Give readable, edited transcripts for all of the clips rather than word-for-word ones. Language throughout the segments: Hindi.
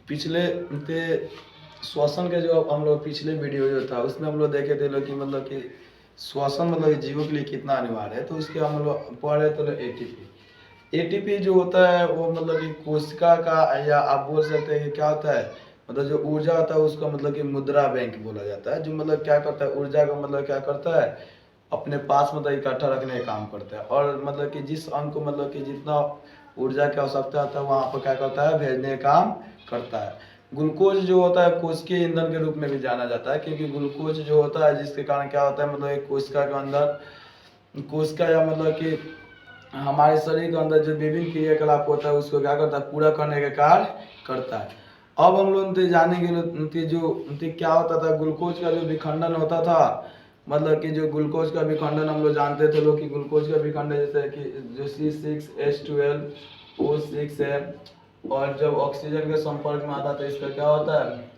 पिछले ते श्वसन के जो हम लोग पिछले वीडियो जो था उसमें हम लोग देखे थे लोग कि मतलब कि श्वसन मतलब कि जीवों के लिए कितना अनिवार्य है। तो उसके हम लोग पढ़े तो एटीपी। एटीपी जो होता है वो मतलब कि कोशिका का, या आप बोल सकते हैं कि क्या होता है, मतलब जो ऊर्जा होता है उसका मतलब कि मुद्रा बैंक बोला जाता है। जो मतलब क्या करता है, ऊर्जा का मतलब क्या करता है, अपने पास मतलब इकट्ठा रखने का काम करता है। और मतलब कि जिस अंग को मतलब कि जितना ऊर्जा की आवश्यकता होता है वहाँ पर क्या करता है, भेजने का काम करता है। ग्लूकोज जो होता है कोशिकीय ईंधन के रूप में भी जाना जाता है, क्योंकि ग्लूकोज जो होता है जिसके कारण क्या होता है, मतलब एक कोशिका के अंदर, कोशिका या मतलब कि हमारे शरीर के अंदर जो विभिन्न क्रियाकलाप होता है उसको क्या करता है, पूरा करने का कार्य करता है। अब हम लोग जानेंगे जो क्या होता था, ग्लूकोज का जो विखंडन होता था, मतलब कि जो ग्लूकोज का विखंडन हम लोग जानते थे लोग कि ग्लूकोज का विखंडन जैसे कि जो C6H12O6 है, और जब ऑक्सीजन के संपर्क में आता है तो इसका क्या होता है,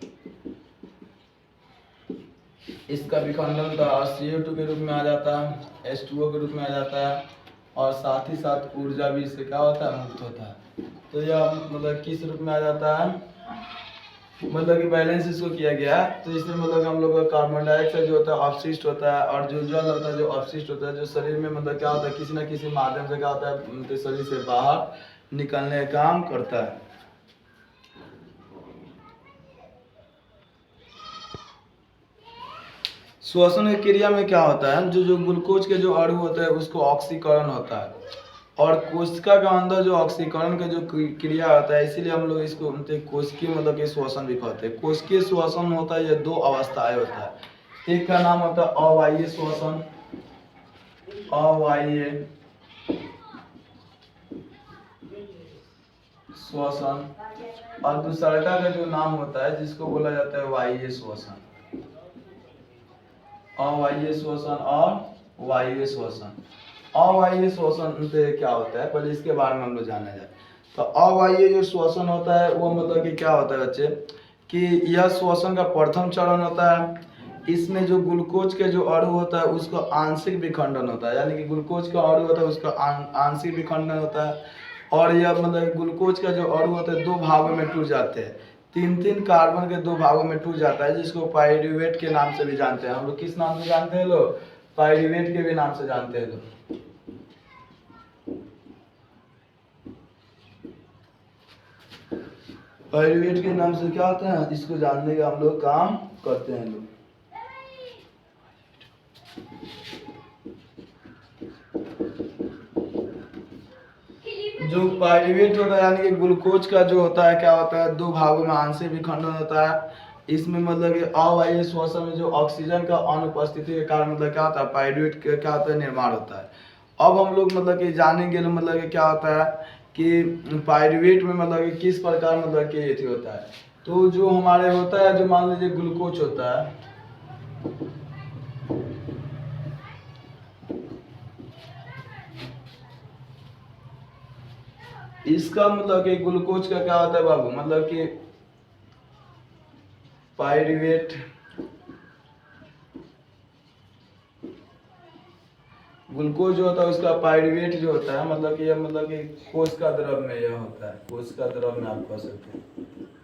इसका विखंडन का CO2 के रूप में आ जाता है, H2O के रूप में आ जाता है, और साथ ही साथ ऊर्जा भी इससे क्या होता है, मुक्त होता है। तो यह मतलब किस रूप में आ जाता है, मतलब कि बैलेंस इसको किया गया है। तो इसमें मतलब हम लोग का कार्बन डाइऑक्साइड जो होता है अपशिष्ट होता है, और जो जल होता है जो अपशिष्ट होता है, जो शरीर में मतलब क्या होता है, किसी न किसी माध्यम से क्या होता है, उनके शरीर से बाहर निकलने का काम करता है। श्वसन की क्रिया में क्या होता है, जो ग्लूकोज के जो अणु होते हैं उसको ऑक्सीकरण होता है, और कोशिका के अंदर जो ऑक्सीकरण का जो क्रिया होता है, इसीलिए हम लोग इसको कोशिकीय मतलब कि श्वसन भी कहते हैं। कोशिकीय श्वसन होता है, ये दो अवस्थाएं होता है। एक का नाम होता है अवायवीय श्वसन, अवायवीय श्वसन, और दूसरा का जो नाम होता है जिसको बोला जाता है वायवीय श्वसन। अवायवीय श्वसन और वायवीय श्वसन। अवायवीय श्वसन से क्या होता है, पहले इसके बारे में हम लोग जाना जाए। तो अवायवीय जो श्वसन होता है वो मतलब कि क्या होता है बच्चे, कि यह श्वसन का प्रथम चरण होता है। इसमें जो ग्लूकोज के जो अणु होता है उसका आंशिक विखंडन होता है, यानी कि ग्लूकोज का अणु होता है उसका आंशिक विखंडन होता है। और यह मतलब ग्लूकोज का जो अणु होता है दो भागों में टूट जाते हैं, तीन तीन कार्बन के दो भागों में टूट जाता है, जिसको पाइरूवेट के नाम से भी जानते हैं हम लोग। किस नाम से जानते हैं लोग, पाइरूवेट के भी नाम से जानते हैं लोग। पाइरूवेट के नाम से क्या होता है, इसको जानने का हम लोग काम करते हैं लोग। जो पाइरूवेट होता है यानी कि ग्लूकोज का जो होता है क्या होता है, दो भागों में आंशिक विखंडन होता है। इसमें मतलब कि अवायवीय श्वसन में जो ऑक्सीजन का अनुपस्थिति के कारण मतलब क्या होता है, पाइरूवेट का क्या होता है, निर्माण होता है। अब हम लोग मतलब कि जानेंगे मतलब कि क्या होता है कि पाइरूवेट में मतलब कि किस प्रकार मतलब कि ये होता है। तो जो हमारे होता है, जो मान लीजिए ग्लूकोज होता है, इसका मतलब कि ग्लूकोज का क्या होता है बाबू, मतलब कि पाइरूवेट, ग्लूकोज जो होता है उसका पाइरूवेट जो होता है मतलब कि यह मतलब कि कोशिका द्रव में यह होता है, कोशिका द्रव में आप कह सकते हैं,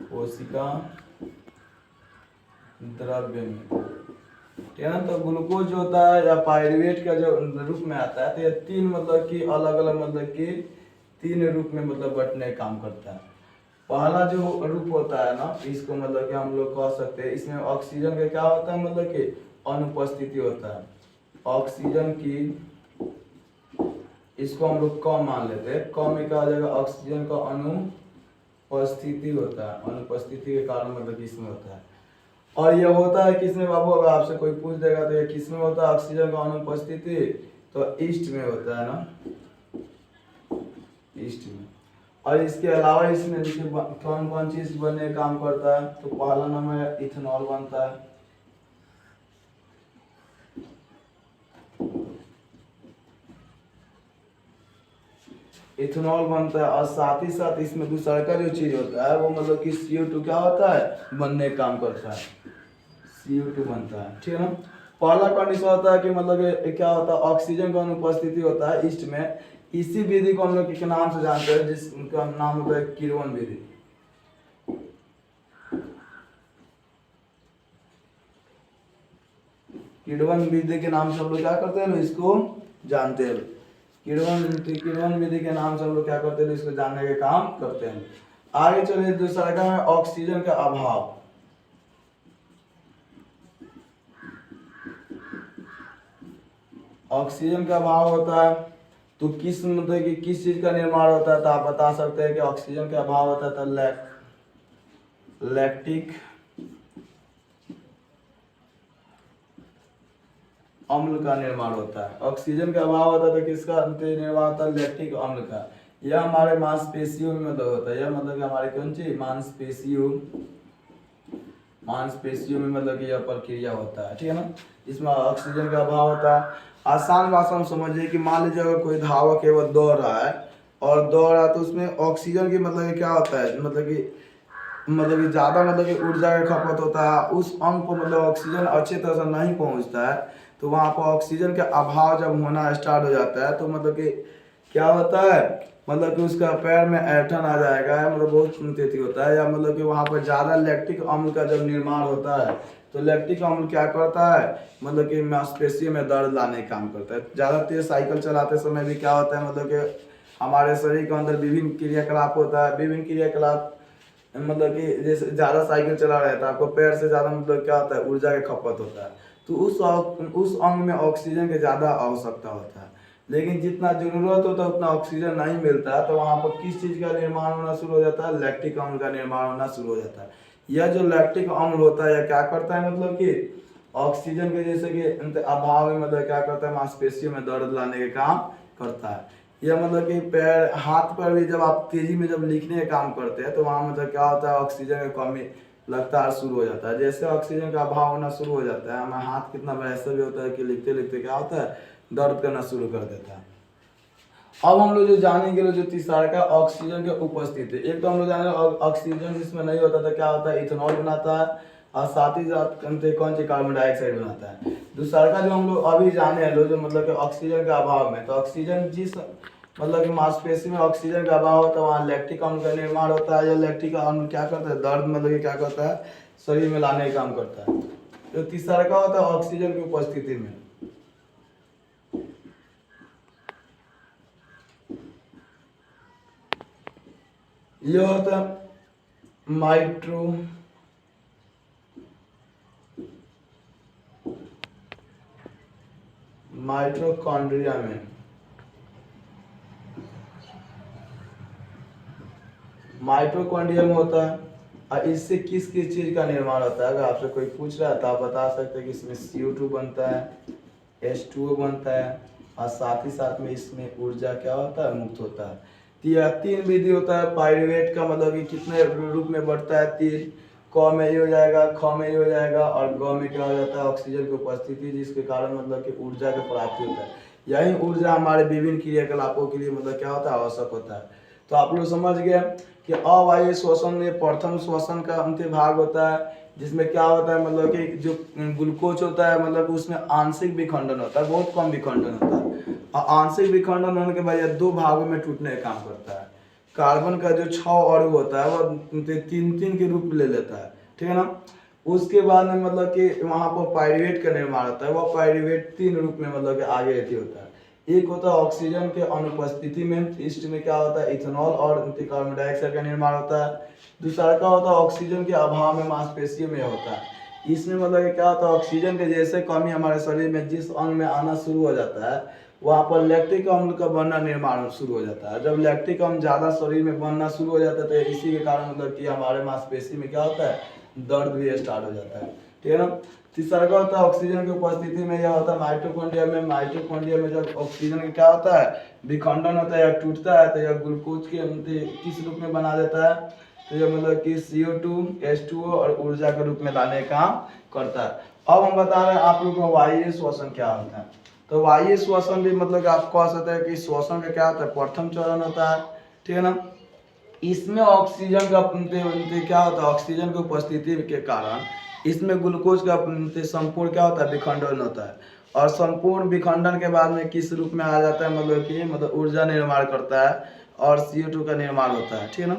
कोशिका द्रव्य में, ठीक है ना। तो ग्लूकोज जो होता है या पाइरूवेट का जो रूप में आता है, तो यह तीन मतलब कि अलग अलग मतलब कि तीन रूप में मतलब बंटने का काम करता है। पहला जो रूप होता है ना, इसको मतलब कि हम लोग कह सकते हैं, इसमें ऑक्सीजन का क्या होता है, मतलब कि अनुपस्थिति होता है। ऑक्सीजन की, इसको हम लोग कम मान लेते हैं, कम में क्या हो जाएगा, ऑक्सीजन का अनुपस्थिति होता है, अनुपस्थिति के कारण मतलब किसमें होता है। और यह होता है किसमें बाबू, अगर आपसे कोई पूछ देगा तो ये किसमें होता है ऑक्सीजन का अनुपस्थिति, तो ईस्ट में होता है ना, ईस्ट में। और इसके अलावा इसमें जैसे कौन कौन चीज बनने का काम करता है, तो पहला नंबर है इथेनॉल बनता है, इथेनॉल बनता है। और साथ ही साथ इसमें दूसरा का जो चीज होता है वो मतलब कि CO2 क्या होता है, बनने का काम करता है, CO2 बनता है, ठीक है ना। पहला कंडीशन होता है कि मतलब क्या होता है, ऑक्सीजन का अनुपस्थिति होता है ईस्ट में। इसी विधि को हम लोग के नाम से जानते हैं, जिसका नाम होता है किण्वन विधि। किण्वन विधि के नाम से हम लोग क्या करते हैं, इसको जानते हैं। किण्वन विधि के नाम से हम लोग क्या करते हैं, इसको जानने के काम करते हैं। आगे चलिए, दूसरा का है ऑक्सीजन का अभाव। ऑक्सीजन का अभाव होता है तो किस मतलब कि किस चीज का निर्माण होता है, तो आप बता सकते हैं कि ऑक्सीजन का अभाव होता है तो लैक्टिक अम्ल का निर्माण होता है। ऑक्सीजन का अभाव होता है तो किसका निर्माण होता है, लैक्टिक अम्ल का। यह हमारे मांसपेशियों में मतलब होता है, यह मतलब कि हमारे कौन सी मांसपेशियों में मतलब कि यह प्रक्रिया होता है, ठीक है ना। इसमें ऑक्सीजन का अभाव होता है। आसान भाषा में समझिए कि मान लीजिए अगर कोई धावक है वो दौड़ रहा है और दौड़ रहा है तो उसमें ऑक्सीजन की मतलब कि क्या होता है, मतलब कि ज़्यादा मतलब कि ऊर्जा का खपत होता है। उस अंग को मतलब ऑक्सीजन अच्छी तरह से नहीं पहुंचता है, तो वहाँ पर ऑक्सीजन का अभाव जब होना स्टार्ट हो जाता है तो मतलब कि क्या होता है, मतलब कि उसका पैर में ऐंठन आ जाएगा, मतलब बहुत तेजी होता है। या मतलब कि वहाँ पर ज़्यादा लैक्टिक अम्ल का जब निर्माण होता है तो लैक्टिक अम्ल क्या करता है, मतलब कि मांसपेशियों में दर्द लाने का काम करता है। ज़्यादा तेज साइकिल चलाते समय भी क्या होता है, मतलब कि हमारे शरीर के अंदर विभिन्न क्रियाकलाप होता है। विभिन्न क्रियाकलाप मतलब कि जैसे ज़्यादा साइकिल चला रहे तो आपको पैर से ज़्यादा मतलब क्या होता है, ऊर्जा का खपत होता है, तो उस अंग में ऑक्सीजन की ज़्यादा आवश्यकता होता है। लेकिन जितना जरूरत होता है उतना ऑक्सीजन नहीं मिलता है, तो वहाँ पर किस चीज़ का निर्माण होना शुरू हो जाता है, लैक्टिक अम्ल का निर्माण होना शुरू हो जाता है। यह जो लैक्टिक अम्ल होता है यह क्या करता है, मतलब कि ऑक्सीजन के जैसे कि अभाव में मतलब क्या करता है, मांसपेशियों में दर्द लाने के काम करता है। यह मतलब कि पैर हाथ पर भी जब आप तेजी में जब लिखने का काम करते हैं तो वहाँ मतलब क्या होता है, ऑक्सीजन की कमी लगातार शुरू हो जाता है। जैसे ऑक्सीजन का अभाव होना शुरू हो जाता है, हमारा हाथ कितना ऐसा भी होता है कि लिखते लिखते क्या होता है, दर्द करना शुरू कर देता है। अब हम लोग जो जानेंगे जो तीसरा का ऑक्सीजन के उपस्थिति। एक तो हम लोग जाने ऑक्सीजन जिसमें नहीं होता तो क्या होता है, इथेनॉल बनाता है और साथ ही साथ कौन सी कार्बन डाइऑक्साइड बनाता है। दूसरा का जो हम लोग अभी जाने हैं जो मतलब कि ऑक्सीजन के अभाव में, तो ऑक्सीजन जिस मतलब कि मांसपेशी में ऑक्सीजन का अभाव होता है वहाँ लैक्टिक अम्ल का निर्माण होता है। या लैक्टिक अम्ल क्या करता है, दर्द मतलब कि क्या करता है, शरीर में लाने का काम करता है। तो तीसरा का होता है ऑक्सीजन की उपस्थिति में, यह होता है माइटोकॉन्ड्रिया में। माइटोकॉन्ड्रिया में होता है। और इससे किस किस चीज का निर्माण होता है, अगर आपसे कोई पूछ रहा है तो आप बता सकते हैं कि इसमें CO2 बनता है, H2O बनता है और साथ ही साथ में इसमें ऊर्जा क्या होता है, मुक्त होता है। तो यह तीन विधि होता है। पाइरुवेट का मतलब कि कितने रूप में बढ़ता है, तीन। क में ये हो जाएगा, ख में ये हो जाएगा और ग में क्या हो जाता है, ऑक्सीजन की उपस्थिति, जिसके कारण मतलब कि ऊर्जा की प्राप्ति होता है। यही ऊर्जा हमारे विभिन्न क्रियाकलापों के लिए मतलब क्या होता है, आवश्यक होता है। तो आप लोग समझ गए कि अवायवीय श्वसन में प्रथम श्वसन का अंतिम भाग होता है, जिसमें क्या होता है, मतलब कि जो ग्लूकोज होता है मतलब उसमें आंशिक विखंडन होता है, बहुत कम विखंडन होता है। और आंशिक विखंडन होने के बाद यह दो भागों में टूटने का काम करता है। कार्बन का जो 6 अणु होता है वह 3-3 के रूप में ले लेता है, ठीक है ना। उसके बाद में मतलब कि वहाँ पर पाइरुवेट का निर्माण होता है। वह पाइरुवेट 3 रूप में मतलब कि आगे रहती होता है। एक होता है ऑक्सीजन के अनुपस्थिति में, ईस्ट में क्या होता है, इथेनॉल और कार्बन डाइऑक्साइड का निर्माण होता है। दूसरा का होता है ऑक्सीजन के अभाव में, मांसपेशियों में होता है। इसमें मतलब क्या होता है, ऑक्सीजन के जैसे कमी हमारे शरीर में जिस अंग में आना शुरू हो जाता है वहाँ पर लैक्टिक अम्ल का बनना निर्माण शुरू हो जाता है। जब लैक्टिक अम्ल ज़्यादा शरीर में बनना शुरू हो जाता है तो इसी के कारण मतलब कि हमारे मांसपेशी में क्या होता है, दर्द भी स्टार्ट हो जाता है, ठीक है ना। तीसरा का होता है ऑक्सीजन की उपस्थिति में, यह होता है माइटोकॉन्ड्रिया में। माइटोकॉन्ड्रिया में जब ऑक्सीजन का क्या होता है, विखंडन होता है या टूटता है, तो यह ग्लूकोज के किस रूप में बना देता है, तो यह मतलब कि CO2, H2O और ऊर्जा के रूप में लाने का काम करता है। अब हम बता रहे हैं आप लोग को वायवीय श्वसन क्या होता है। तो वायवीय श्वसन भी मतलब आप कह सकते हैं कि श्वसन का क्या होता है, प्रथम चरण होता है, ठीक है ना। इसमें ऑक्सीजन का क्या होता है, ऑक्सीजन की उपस्थिति के कारण इसमें ग्लूकोज का संपूर्ण क्या होता है, विखंडन होता है। और संपूर्ण विखंडन के बाद में किस रूप में आ जाता है, मतलब कि ऊर्जा निर्माण करता है और CO2 का निर्माण होता है, ठीक है ना।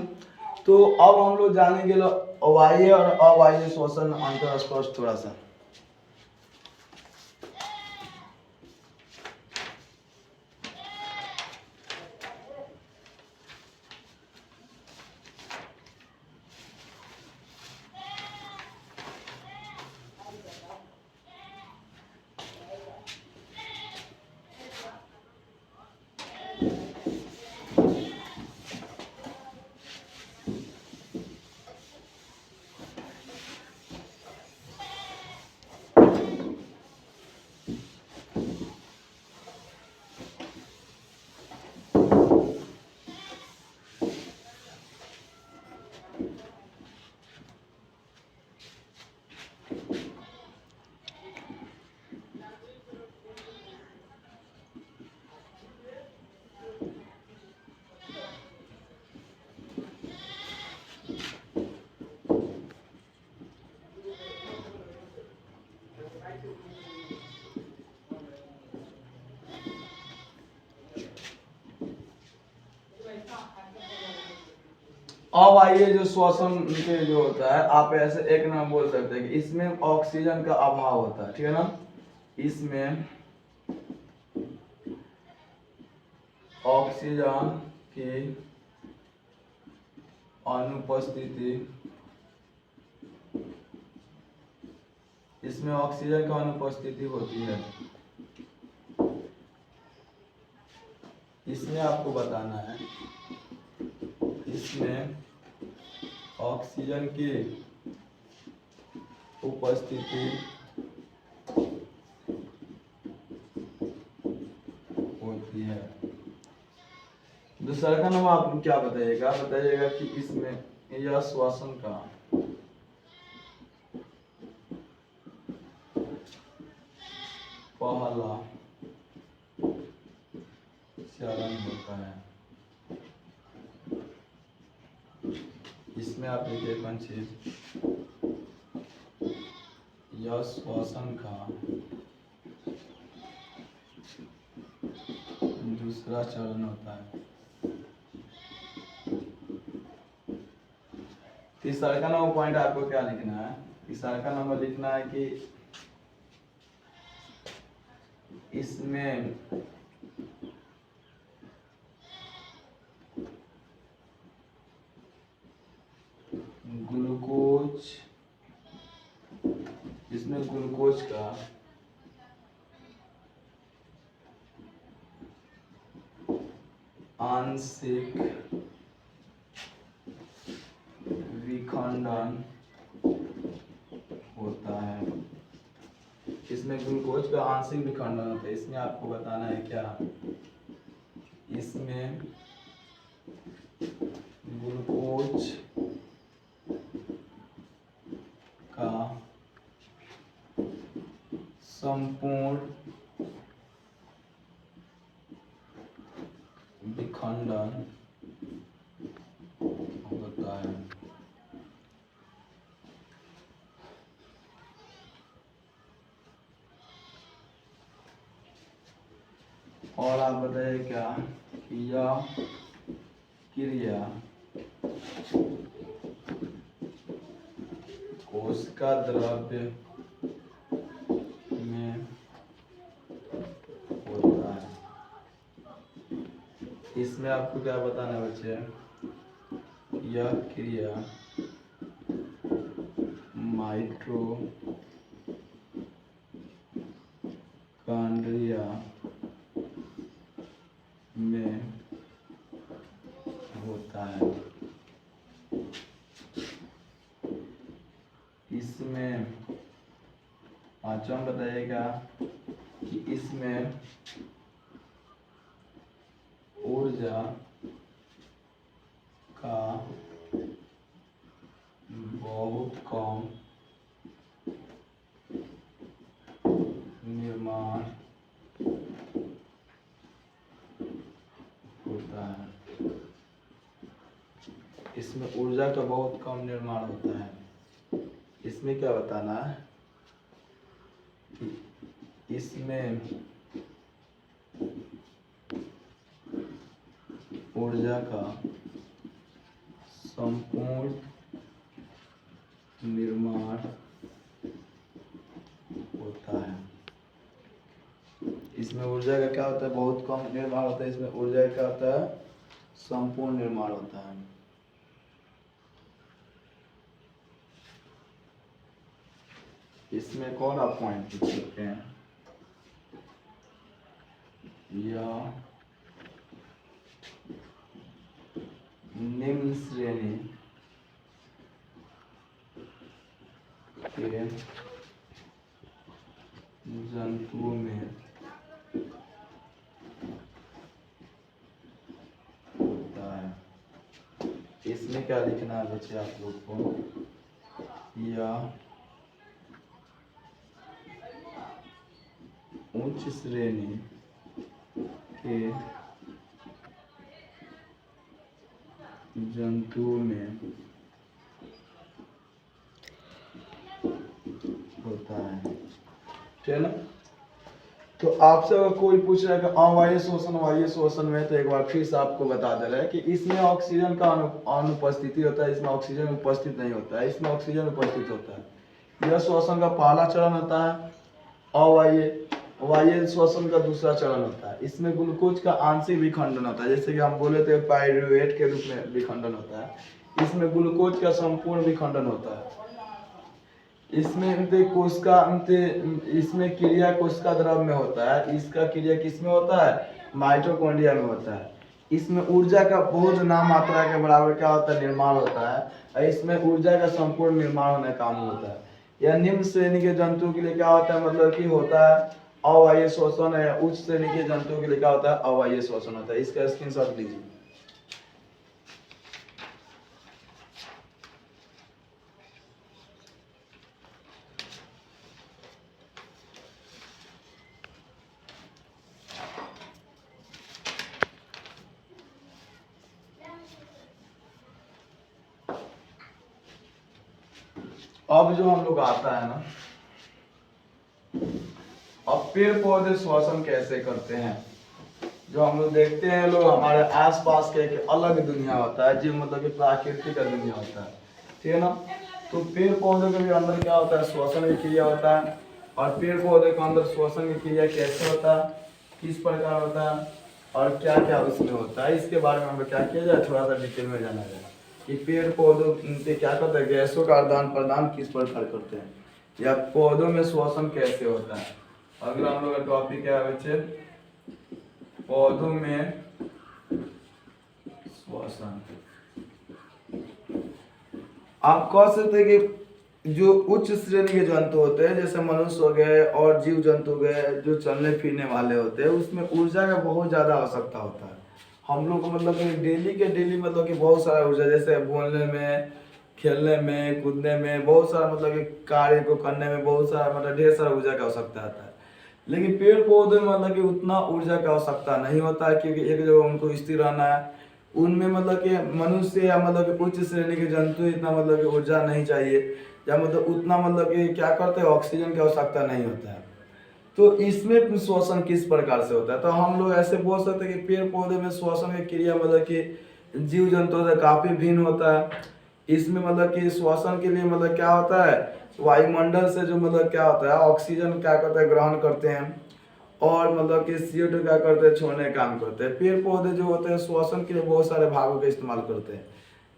तो अब हम लोग जानेंगे अवायवीय और अवायवीय श्वसन अंतर स्पष्ट थोड़ा सा। अब आइए जो श्वसन के जो होता है, आप ऐसे एक नाम बोल सकते हैं कि इसमें ऑक्सीजन का अभाव होता है, ठीक है ना। इसमें ऑक्सीजन की अनुपस्थिति, इसमें ऑक्सीजन का अनुपस्थिति होती है। इसमें आपको बताना है, इसमें ऑक्सीजन की उपस्थिति होती है। दूसरा का नाम आप क्या बताइएगा, बताइएगा कि इसमें यह श्वसन का पहला चरण होता है। इसमें आप लिखिए कौन चीज, यह श्वसन का दूसरा चरण होता है। तीसरा का नंबर पॉइंट आपको क्या लिखना है, तीसरा का नंबर लिखना है कि इसमें ग्लूकोज, इसमें ग्लूकोज का आंशिक विखंडन होता है। इसमें ग्लूकोज का आंशिक विखंडन होता है। इसमें आपको बताना है क्या, इसमें ग्लूकोज का संपूर्ण विखंडन होता है। और आप बताइए क्या कि यह क्रिया कोशिका द्रव्य में होता है। इसमें आपको क्या बताना है बच्चे, यह क्रिया माइटोकॉन्ड्रिया में होता है। इसमें पांचवा बताइएगा कि इसमें ऊर्जा का बहुत कम निर्माण होता है। इसमें ऊर्जा का बहुत कम निर्माण होता है। इसमें क्या बताना है, इसमें ऊर्जा का संपूर्ण निर्माण होता है। इसमें ऊर्जा का क्या होता है, बहुत कम निर्माण होता है। इसमें ऊर्जा का क्या होता है, संपूर्ण निर्माण होता है। इसमें कौन आप पॉइंट लिख सकते हैं, या निम्न श्रेणी के जंतुओं में होता है। इसमें क्या लिखना है बच्चे आप लोग को, या उच्च श्रेणी के जंतुओं में होता है, ठीक है ना। तो आपसे अगर कोई पूछ रहा है कि वायु श्वसन में, तो एक बार फिर से आपको बता दे रहा है कि इसमें ऑक्सीजन का अनुपस्थिति होता है, इसमें ऑक्सीजन उपस्थित नहीं होता है, इसमें ऑक्सीजन उपस्थित होता है। यह श्वसन का पहला चरण होता है। वायु श्वसन का दूसरा चरण होता है। इसमें ग्लूकोज का आंशिक विखंडन होता है, जैसे कि हम बोले थे पाइरूवेट के रूप में विखंडन होता है। इसमें ग्लूकोज का संपूर्ण विखंडन होता है। इसमें इसमें क्रिया कोशिका द्रव में होता है। इसका क्रिया किसमें होता है? माइटोकॉन्ड्रिया में होता है। इसमें ऊर्जा का बहुत नाम मात्रा के बराबर क्या होता है? निर्माण होता है। और इसमें ऊर्जा का संपूर्ण निर्माण होने का काम होता है। यह निम्न श्रेणी के जंतु के लिए क्या होता है? मतलब कि होता है अवायवीय श्वसन है। उच्च श्रेणी के जंतु के लिए क्या होता है? अवायवीय श्वसन होता है। इसका स्क्रीनशॉट लीजिए। अब जो हम लोग आता है ना, अब पेड़ पौधे श्वसन कैसे करते हैं? जो हम लोग देखते हैं, लोग हमारे आसपास के एक अलग दुनिया होता है, जो मतलब कि प्राकृतिक का दुनिया होता है, ठीक है ना। तो पेड़ पौधे के भी अंदर क्या होता है? श्वसन की क्रिया होता है। और पेड़ पौधे के अंदर श्वसन की क्रिया कैसे होता है, किस प्रकार होता है और क्या क्या उसमें होता है, इसके बारे में हम क्या किया जाए, थोड़ा सा डिटेल में जाना जाए कि पेड़ पौधों से क्या करते हैं, गैसों का आदान प्रदान किस प्रकार करते हैं, या पौधों में श्वसन कैसे होता है। अगला हम लोग का टॉपिक है बच्चे, पौधों में श्वसन। आप कह सकते हैं कि जो उच्च श्रेणी के जंतु होते हैं, जैसे मनुष्य हो गए और जीव जंतु गए जो चलने फिरने वाले होते हैं, उसमें ऊर्जा का बहुत ज्यादा आवश्यकता होता है। हम लोग को मतलब कि डेली के डेली मतलब कि बहुत सारा ऊर्जा, जैसे बोलने में, खेलने में, कूदने में, बहुत सारा मतलब कि कार्य को करने में बहुत सारा मतलब ढेर सारा ऊर्जा का आवश्यकता होता है। लेकिन पेड़ पौधे में मतलब कि उतना ऊर्जा की आवश्यकता नहीं होता है, क्योंकि एक जगह उनको स्थिर रहना है। उनमें मतलब कि मनुष्य या मतलब कि उच्च श्रेणी के जंतु इतना मतलब कि ऊर्जा नहीं चाहिए, या मतलब उतना मतलब कि क्या करते हैं, ऑक्सीजन की आवश्यकता नहीं होता है। तो इसमें श्वसन किस प्रकार से होता है? तो हम लोग ऐसे बोल सकते हैं कि पेड़ पौधे में श्वसन की क्रिया मतलब कि जीव जंतुओं से काफी भिन्न होता है। इसमें मतलब कि श्वसन के लिए मतलब क्या होता है, वायुमंडल से जो मतलब क्या होता है, ऑक्सीजन क्या करते हैं, ग्रहण करते हैं, और मतलब कि CO2 क्या करते हैं, छोड़ने का काम करते हैं। पेड़ पौधे जो होते हैं श्वसन के लिए बहुत सारे भागों का इस्तेमाल करते हैं,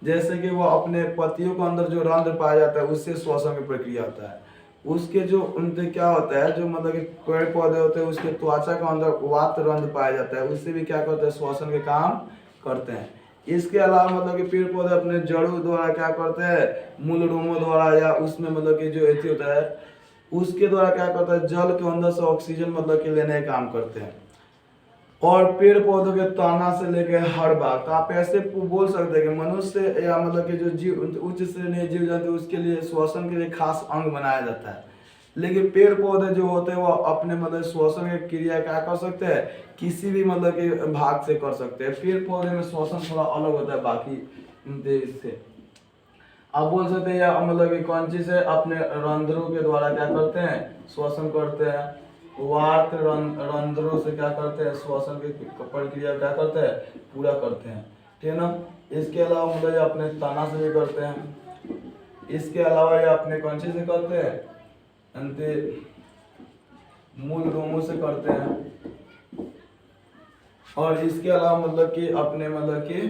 जैसे कि वो अपने पत्तियों के अंदर जो रंध्र पाया जाता है, उससे श्वसन की प्रक्रिया होता है। उसके जो उनसे क्या होता है, जो मतलब कि पेड़ पौधे होते हैं, उसके त्वचा के अंदर वात रंध्र पाया जाता है, उससे भी क्या करते हैं, श्वसन के काम करते हैं। इसके अलावा मतलब कि पेड़ पौधे अपने जड़ों द्वारा क्या करते हैं, मूल रोमों द्वारा, या उसमें मतलब कि जो एथी होता है उसके द्वारा क्या करता है, जल के अंदर से ऑक्सीजन मतलब कि लेने का काम करते हैं। और पेड़ पौधों के तना से लेकर हर बात, तो आप ऐसे बोल सकते हैं कि मनुष्य या मतलब कि जो जीव उच्च श्रेणी जीव जंतु, उसके लिए श्वसन के लिए खास अंग बनाया जाता है। लेकिन पेड़ पौधे जो होते हैं वो अपने मतलब श्वसन की क्रिया क्या कर सकते हैं, किसी भी मतलब के भाग से कर सकते हैं। पेड़ पौधे में श्वसन थोड़ा अलग होता है बाकी से। आप बोल सकते हैं या मतलब कि कौन चीज है, अपने रंध्रों के द्वारा क्या करते हैं, श्वसन करते हैं। वात रंध्रों से क्या करते हैं, श्वसन की प्रक्रिया क्या करते हैं, पूरा करते हैं, ठीक है ना। इसके अलावा मतलब ये अपने तना से भी करते हैं। इसके अलावा ये अपने कौन चीज से करते हैं, मूल रोमों से करते हैं। और इसके अलावा मतलब कि अपने मतलब कि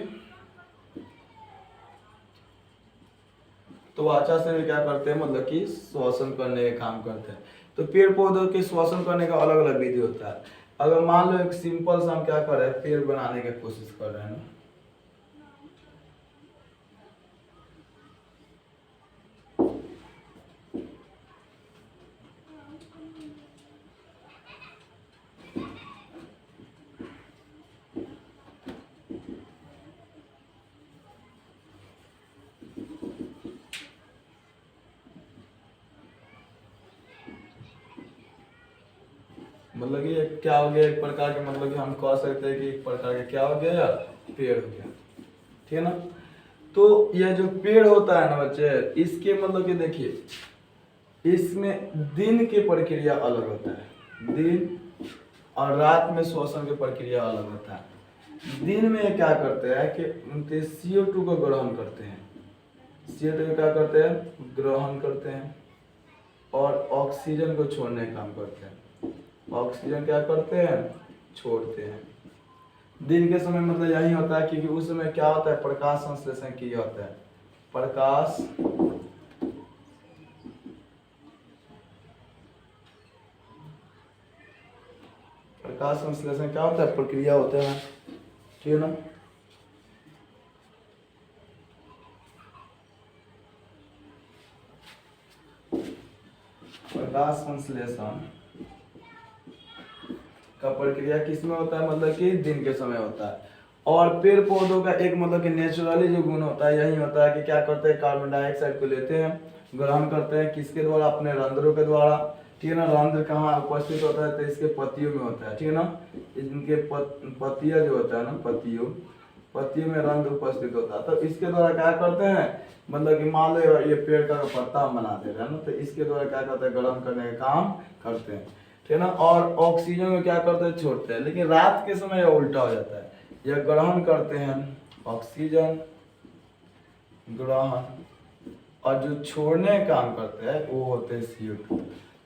त्वचा से भी क्या करते हैं, मतलब कि श्वसन करने का काम करते हैं। तो पेड़ पौधों के श्वसन करने का अलग अलग विधि होता है। अगर मान लो एक सिंपल सा हम क्या कर रहे हैं, पेड़ बनाने की कोशिश कर रहे हैं ना, मतलब कि क्या हो गया, एक प्रकार के मतलब कि हम कह सकते हैं कि एक प्रकार के क्या हो गया, पेड़ हो गया, ठीक है ना। तो यह जो पेड़ होता है ना बच्चे, इसके मतलब कि देखिए, इसमें दिन की प्रक्रिया अलग होता है। दिन और रात में श्वसन की प्रक्रिया अलग होता है। दिन में ये क्या करते हैं कि CO2 को ग्रहण करते हैं, CO2 को क्या करते हैं, ग्रहण करते हैं, और ऑक्सीजन को छोड़ने का काम करते हैं। ऑक्सीजन क्या करते हैं, छोड़ते हैं। दिन के समय मतलब यही होता है, क्योंकि उस समय क्या होता है, प्रकाश संश्लेषण किया होता है। प्रकाश संश्लेषण क्या होता है, प्रक्रिया होता है, ठीक है ना। प्रकाश संश्लेषण का प्रक्रिया किस में होता है, मतलब कि दिन के समय होता है। और पेड़ पौधों का एक मतलब कि नेचुरली जो गुण होता है यही होता है कि क्या करते हैं, कार्बन डाइऑक्साइड को लेते हैं, ग्रहण करते हैं, किसके द्वारा, अपने रंध्रों के द्वारा, ठीक है ना। रंध्र कहाँ उपस्थित होता है, तो इसके पत्तियों में होता है, ठीक है ना। इनके पत्तियां जो होता है ना, पत्तियों में रंध्र उपस्थित होता है। तो इसके द्वारा क्या करते हैं, मतलब कि मान लो ये पेड़ का पत्ता हम बना दे रहे हैं ना, तो इसके द्वारा क्या करते हैं, गर्म करने का काम करते हैं, ठीक है ना। और ऑक्सीजन में क्या करते हैं, छोड़ते हैं। लेकिन रात के समय यह उल्टा हो जाता है, यह ग्रहण करते हैं ऑक्सीजन ग्रहण, और जो छोड़ने का काम करते हैं वो होते हैं CO2।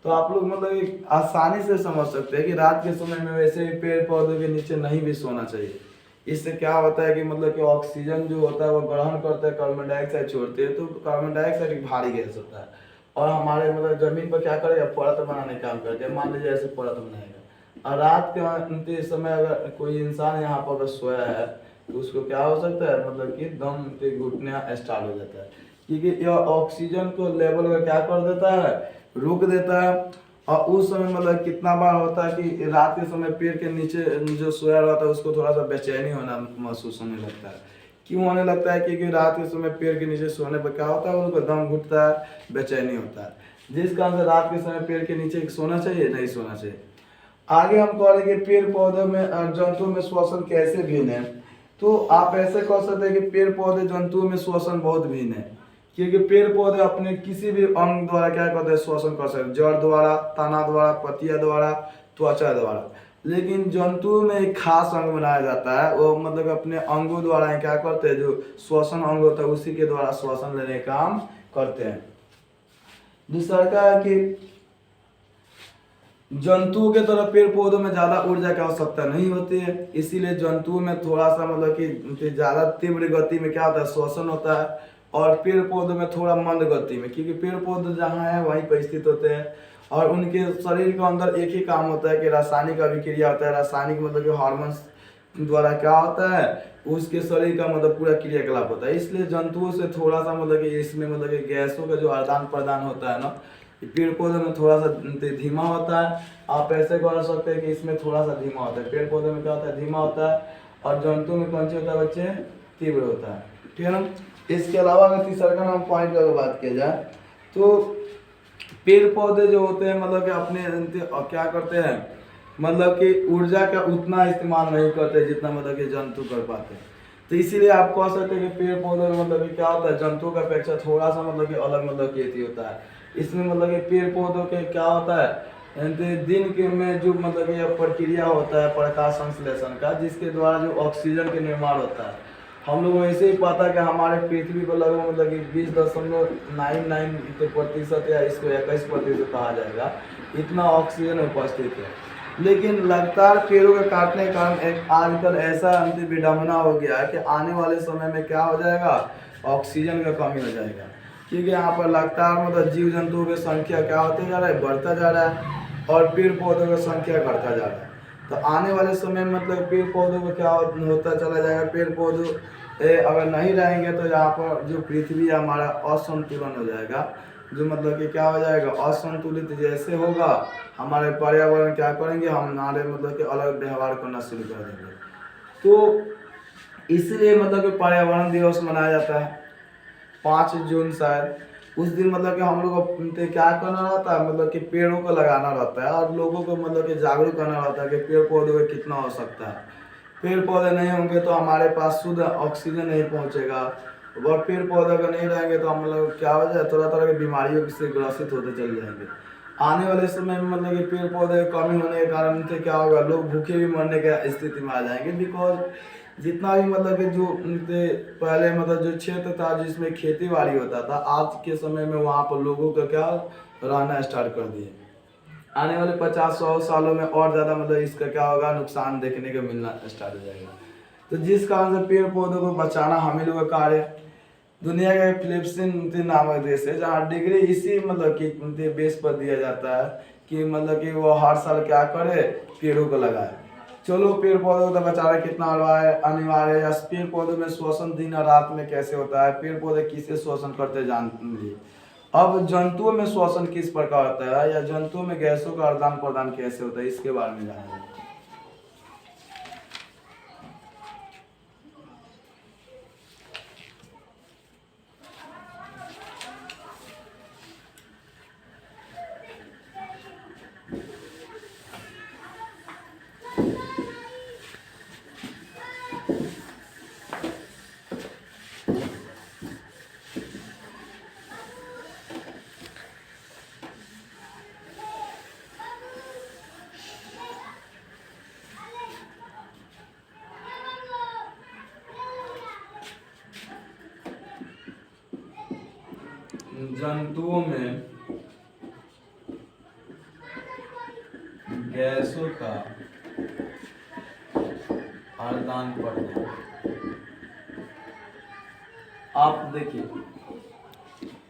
तो आप लोग मतलब आसानी से समझ सकते हैं कि रात के समय में वैसे भी पेड़ पौधों के नीचे नहीं भी सोना चाहिए। इससे क्या होता है कि मतलब कि ऑक्सीजन जो होता है वो ग्रहण करता है, कार्बन डाइऑक्साइड छोड़ते हैं, तो कार्बन डाइऑक्साइड एक भारी गैस होता है, और हमारे मतलब जमीन पर क्या करेगा, परत बनाने का काम करते हैं। मान लीजिए ऐसे परत बनाएगा, और रात के समय अगर कोई इंसान यहाँ पर अगर सोया है तो उसको क्या हो सकता है, मतलब कि दम के घुटना स्टार्ट हो जाता है, क्योंकि यह ऑक्सीजन को लेवल में क्या कर देता है, रोक देता है। और उस समय मतलब कितना बार होता है कि रात के समय पेड़ के नीचे जो सोया रहता है उसको थोड़ा सा बेचैनी होना महसूस होने लगता है। क्यों होने लगता है, क्योंकि रात के समय पेड़ के नीचे सोने पर क्या होता है, उनको दम घुटता है, बेचैनी होता है, जिस कारण से रात के समय पेड़ के नीचे सोना चाहिए, नहीं सोना चाहिए। आगे हम कहेंगे पेड़ पौधों में जंतुओं में श्वसन कैसे भिन्न है। तो आप ऐसे कह सकते हैं कि पेड़ पौधे जंतुओं में श्वसन बहुत भिन्न है, क्योंकि पेड़ पौधे अपने किसी भी अंग द्वारा क्या करते हैं, श्वसन कर सकते हैं, जड़ द्वारा, तना द्वारा, पत्तियां द्वारा, त्वचा द्वारा। लेकिन जंतुओं में एक खास अंग बनाया जाता है, वो मतलब अपने अंगों द्वारा क्या करते हैं, जो श्वसन अंग होता है उसी के द्वारा श्वसन लेने का काम करते हैं। दूसरा क्या है कि जंतुओं के तरह पेड़ पौधों में ज्यादा ऊर्जा की आवश्यकता नहीं होती है, इसीलिए जंतुओं में थोड़ा सा मतलब कि ज्यादा तीव्र गति में क्या होता है, श्वसन होता है, और पेड़ पौधों में थोड़ा मंद गति में, क्योंकि पेड़ पौधे जहाँ है वहीं पर स्थित होते हैं, और उनके शरीर के अंदर एक ही काम होता है कि रासायनिक अभिक्रिया होता है। रासायनिक मतलब कि हार्मोन्स द्वारा क्या होता है, उसके शरीर का मतलब पूरा क्रियाकलाप होता है। इसलिए जंतुओं से थोड़ा सा मतलब कि इसमें मतलब कि गैसों का जो आदान प्रदान होता है ना, पेड़ पौधे में थोड़ा सा धीमा होता है। आप ऐसे कह सकते हैं कि इसमें थोड़ा सा धीमा होता है, पेड़ पौधे में क्या होता है, धीमा होता है, और जंतु में कौन सा होता है बच्चे, तीव्र होता है, ठीक है ना। इसके अलावा अगर तीसरा का नाम पॉइंट की बात किया जाए तो पेड़ पौधे जो होते हैं मतलब कि अपने क्या करते हैं, मतलब कि ऊर्जा का उतना इस्तेमाल नहीं करते जितना मतलब कि जंतु कर पाते हैं। तो इसीलिए आप कह सकते हैं कि पेड़ पौधे में मतलब कि क्या होता है, जंतु का अपेक्षा थोड़ा सा मतलब कि अलग मतलब कि होता है। इसमें मतलब कि पेड़ पौधों के क्या होता है, दिन के में जो मतलब कि प्रक्रिया होता है प्रकाश संश्लेषण का, जिसके द्वारा जो ऑक्सीजन के निर्माण होता है। हम लोग वैसे ही पता है कि हमारे पृथ्वी पर लगभग मतलब कि 20.99% या इसको 21% कहा जाएगा, इतना ऑक्सीजन उपस्थित है। लेकिन लगातार पेड़ों के काटने के कारण एक आजकल ऐसा अंतिम विडंबना हो गया है कि आने वाले समय में क्या हो जाएगा, ऑक्सीजन का कमी हो जाएगा, क्योंकि यहाँ पर लगातार मतलब जीव जंतुओं की संख्या क्या होते जा रहा है, बढ़ता जा रहा है, और पेड़ पौधों की संख्या घटता जा रहा है। तो आने वाले समय में मतलब पेड़ पौधों को क्या होता चला जाएगा, पेड़ पौधों अगर नहीं रहेंगे तो यहाँ पर जो पृथ्वी है हमारा असंतुलन हो जाएगा, जो मतलब कि क्या हो जाएगा, असंतुलित जैसे होगा हमारे पर्यावरण क्या करेंगे, हमारे मतलब कि अलग व्यवहार करना शुरू कर देंगे। तो इसलिए मतलब कि पर्यावरण दिवस मनाया जाता है 5 जून शायद। उस दिन मतलब कि हम लोग को क्या करना रहता है, मतलब कि पेड़ों को लगाना रहता है, और लोगों को मतलब कि जागरूक करना रहता है कि पेड़ पौधों की कितना हो सकता है। पेड़ पौधे नहीं होंगे तो हमारे पास शुद्ध ऑक्सीजन नहीं पहुंचेगा, और पेड़ पौधे अगर नहीं रहेंगे तो हम लोग क्या हो जाए, तरह तरह की बीमारियों से ग्रसित होते चले जाएंगे। आने वाले समय में मतलब कि पेड़ पौधे कमी होने के कारण से क्या होगा, लोग भूखे भी मरने की स्थिति में आ जाएंगे। बिकॉज जितना भी मतलब कि जो उनके पहले मतलब जो क्षेत्र था जिसमें खेती बाड़ी होता था, आज के समय में वहाँ पर लोगों का क्या रहना स्टार्ट कर दिए। आने वाले 50-100 सालों में और ज़्यादा मतलब इसका क्या होगा, नुकसान देखने को मिलना स्टार्ट हो जाएगा। तो जिस कारण से पेड़ पौधों को बचाना हम ही लोगों का कार्य है। दुनिया का फिलिप्पिन नामक देश है जहाँ डिग्री इसी मतलब कि बेस पर दिया जाता है कि मतलब कि वो हर साल क्या करे, पेड़ों को लगाए। चलो पेड़ पौधों को तो बचाना कितना अनिवार्य है। या पेड़ पौधों में श्वसन दिन और रात में कैसे होता है, पेड़ पौधे किसे श्वसन करते जान लीजिए। अब जंतुओं में श्वसन किस प्रकार होता है या जंतुओं में गैसों का आदान प्रदान कैसे होता है, इसके बारे में जाना है। जंतुओं में गैसों का आदान प्रदान, आप देखिए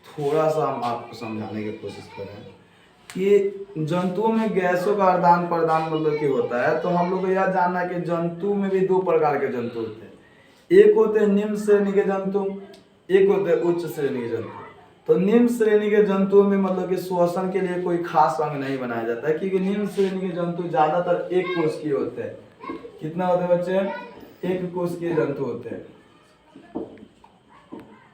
थोड़ा सा हम आपको समझाने की कोशिश करें कि जंतुओं में गैसों का आदान प्रदान मतलब कि होता है। तो हम लोग को यह जानना है कि जंतु में भी दो प्रकार के जंतु होते हैं। एक होते हैं निम्न श्रेणी के जंतु, एक होते हैं उच्च श्रेणी के जंतु। तो निम्न श्रेणी के जंतुओं में मतलब कि श्वसन के लिए कोई खास अंग नहीं बनाया जाता है, क्योंकि निम्न श्रेणी के जंतु ज्यादातर एक कोशिकीय होते हैं। कितना होते हैं बच्चे, एक कोशिकीय जंतु होते हैं।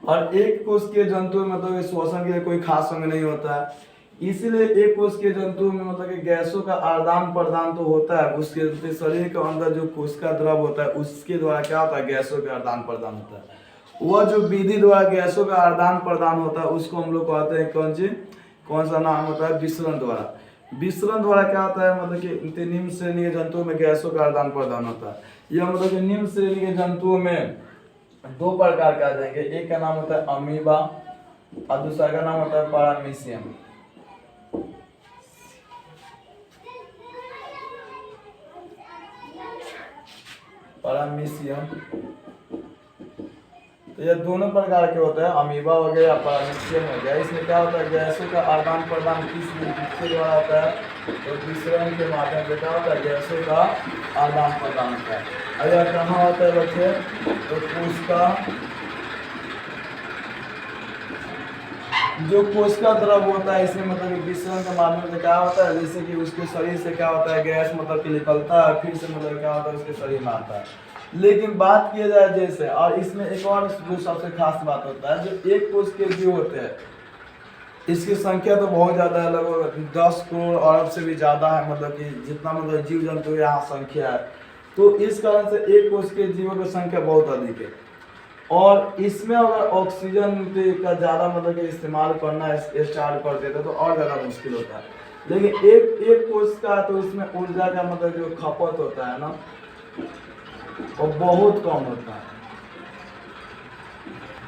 और एक कोशिकीय जंतु में मतलब श्वसन के लिए कोई खास अंग नहीं होता है। इसीलिए एक कोशिकीय जंतु में मतलब कि गैसों का आदान प्रदान तो होता है, उसके शरीर के अंदर जो कोशिका द्रव होता है उसके द्वारा क्या होता है, गैसों का आदान प्रदान होता है। वह जो विधि द्वारा गैसों का आदान प्रदान होता है उसको हम लोग कहते हैं कौन सा नाम होता है, विसरण द्वारा। विसरण द्वारा क्या होता है, मतलब कि निम्न श्रेणी के जंतुओं में गैसों का आदान प्रदान होता है। यह मतलब कि निम्न श्रेणी के जंतुओं में दो प्रकार के आ जाएंगे, एक का नाम होता है अमीबा और दूसरा का नाम होता है पैरामीशियम। पैरामीशियम तो ये दोनों प्रकार के होते हैं, अमीबा हो गया या पैरामीशियम हो गया। इसमें क्या होता है, गैसों का आदान प्रदान किसके द्वारा होता है, तो विसरण के माध्यम से क्या होता है, गैसों का आदान प्रदान होता है। अगर कहाँ होता है बच्चे, तो कोशिका जो कोशिका द्रव होता है इसमें मतलब विसरण के माध्यम से क्या होता है, जैसे कि उसके शरीर से क्या होता है, गैस मतलब कि निकलता है, फिर से मतलब क्या होता है उसके शरीर में आता है। लेकिन बात किया जाए जैसे, और इसमें एक और जो सबसे खास बात होता है, जो एक कोश के जीव होते हैं इसकी संख्या तो बहुत ज़्यादा है, लगभग 10 करोड़ अरब से भी ज़्यादा है, मतलब कि जितना मतलब जीव जंतु यहाँ संख्या है। तो इस कारण से एक कोश के जीवों की संख्या बहुत अधिक है। और इसमें अगर ऑक्सीजन का ज़्यादा मतलब कि इस्तेमाल करना स्टार्ट कर देते तो और ज़्यादा मुश्किल होता है। लेकिन एक कोश का तो इसमें ऊर्जा का मतलब जो खपत होता है ना, वो बहुत कम होता है।